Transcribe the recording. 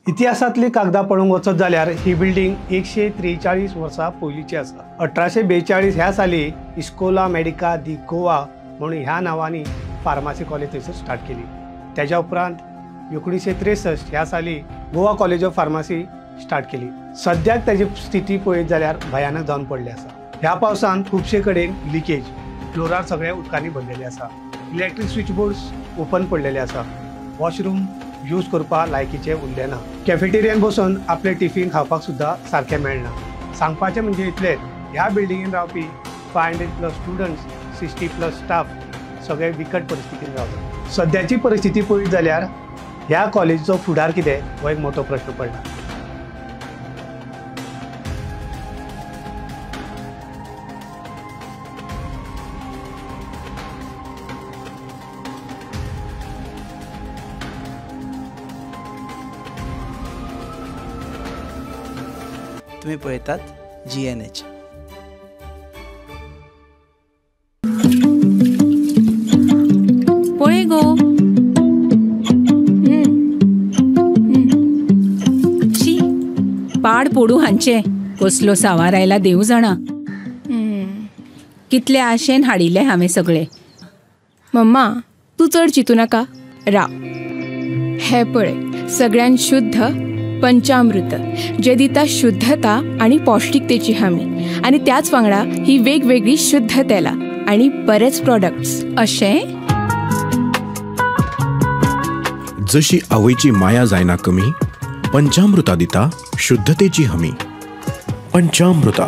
इतिहासातली कागदां पळोवंक वचत जाल्यार ही बिल्डिंग 143 वर्सां पयलींची आसा। 1842 ह्या साली इस्कोला मेडिका दी गोवा म्हणून ह्या नांवांनी फार्मासी कॉलेज थंयसर स्टार्ट केली। त्याच्या उपरांत 1963 ह्या साली Goa college of pharmacy start केली। सद्याक त्याची स्थिती पळयत जाल्यार भयानक जावन पडली आसा। ह्या पावसान खुबशे कडेन लिकेज, फ्लोरार सगळ्या उदकांनी भरलेले आसा। इलेक्ट्रिक स्विच बोर्ड्स ओपन पडलेले आसा। वॉशरूम यूज करपा लायकीचे उरले ना। कॅफेटेरियान बसून आपले टिफिन खावपाक सुद्धा सारखे मेळना। सांगपाचे म्हणजे इतलेच, ह्या बिल्डिंगेन रावपी 500+ स्टुडंट्स, 60+ स्टाफ सगळे विकट परिस्थितीन रावतात। सद्याची परिस्थिती पळयत जाल्यार ह्या कॉलेजीचो फुडार कितें हो एक मोठो प्रश्न पडला। तुम्ही पळयतात GNH। पळय गो, शी पाड पडू हांचे, कसलो सावार आयला देव जाणा। कितले आशेन हाडिल्ले हांवें सगळे। मम्मा, तू चड चितू नाका, राव। हे पळय, सगळ्यान शुद्ध पंचामृत जे दिता शुद्धता आणि पौष्टिकतेची हमी, आणि त्याच वांगडा ही वेगवेगळी शुद्ध तेला आणि बरेच प्रोडक्ट्स अशें। जशी आवयची माया जायना कमी, पंचामृता दिता शुद्धतेची हमी। पंचामृता।